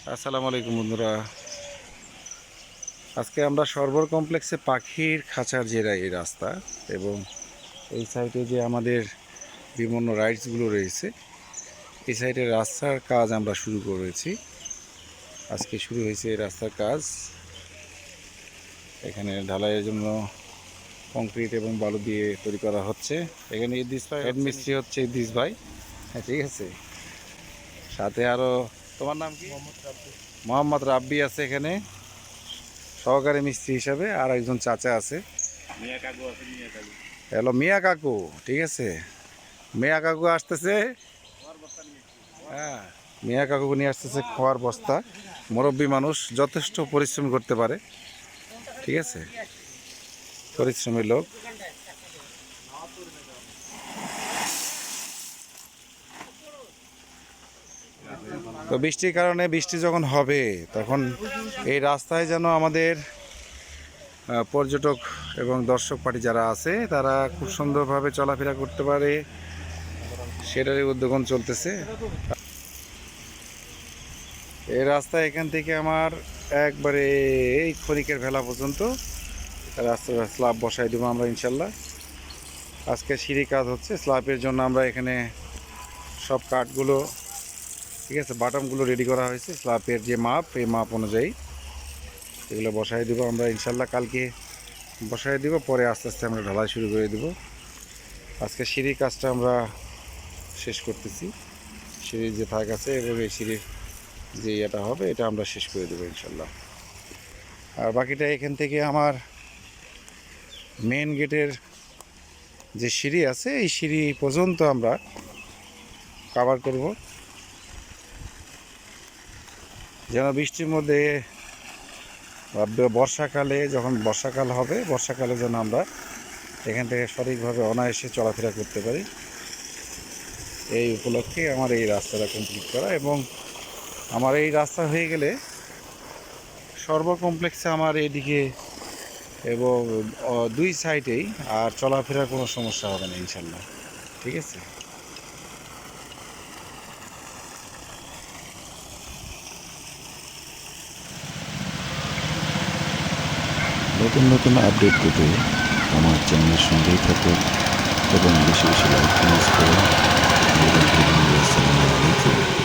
আসসালামু আলাইকুম বন্ধুরা। আজকে আমরা সরবর কমপ্লেক্সে পাখির খাঁচার যে এই রাস্তা এবং এই সাইডে যে আমাদের বিভিন্ন রাইডসগুলো রয়েছে, এই সাইডে রাস্তার কাজ আমরা শুরু করেছি। আজকে শুরু হয়েছে এই রাস্তার কাজ। এখানে ঢালাইয়ের জন্য কংক্রিট এবং বালু দিয়ে তৈরি করা হচ্ছে। এখানে ইদ্রিস ভাই হেড মিস্ত্রি হচ্ছে, ইদ্রিস ভাই। হ্যাঁ, ঠিক আছে। সাথে আরও, তোমার নাম কি? মোহাম্মদ রাব্বি আছে এখানে সহকারী মিস্ত্রি হিসাবে। আর একজন চাচা আছে, হ্যালো মিয়া কাকু। ঠিক আছে, মিয়া কাকু আসতেছে। হ্যাঁ, মিয়া কাকু নিয়ে আসতেছে খাওয়ার বস্তা। মুরব্বী মানুষ, যথেষ্ট পরিশ্রম করতে পারে। ঠিক আছে, পরিশ্রমী লোক। তো বৃষ্টির কারণে, বৃষ্টি যখন হবে তখন এই রাস্তায় যেন আমাদের পর্যটক এবং দর্শক পার্টি যারা আছে তারা খুব সুন্দরভাবে চলাফেরা করতে পারে, সেটারই উদ্যোগন চলতেছে। এই রাস্তা এখান থেকে আমার একবারে এই ক্ষণিকের ভেলা পর্যন্ত রাস্তার স্ল্যাব বসাই দেবো আমরা ইনশাল্লাহ। আজকে সিঁড়ি কাজ হচ্ছে, স্ল্যাবের জন্য আমরা এখানে সব কাঠগুলো, ঠিক আছে, বাটামগুলো রেডি করা হয়েছে। স্ল্যাবের যে মাপ, এই মাপ অনুযায়ী এগুলো বসাই দেবো আমরা ইনশাল্লাহ। কালকে বসাই দেবো, পরে আস্তে আস্তে আমরা ঢালাই শুরু করে দেবো। আজকে সিঁড়ির কাজটা আমরা শেষ করতেছি। সিঁড়ির যে থাক আছে এবং এই সিঁড়ির যে ইয়েটা হবে এটা আমরা শেষ করে দেবো ইনশাল্লাহ। আর বাকিটা এখান থেকে আমার মেন গেটের যে সিঁড়ি আছে এই সিঁড়ি পর্যন্ত আমরা কভার করব, যেন বৃষ্টির মধ্যে বর্ষাকালে, যখন বর্ষাকাল হবে, বর্ষাকালে যেন আমরা এখান থেকে সঠিকভাবে অনায়াসে চলাফেরা করতে পারি। এই উপলক্ষে আমার এই রাস্তাটা কমপ্লিট করা। এবং আমার এই রাস্তা হয়ে গেলে সর্ব কমপ্লেক্সে আমার এইদিকে এবং দুই সাইডেই আর চলাফেরার কোনো সমস্যা হবে না ইনশাল্লাহ। ঠিক আছে। নতুন নতুন আপডেট পেতে আমার চ্যানেলের সঙ্গেই থাকুন এবং বেশি বেশি লাইক কমেন্টস করুন। আসসালামু আলাইকুম।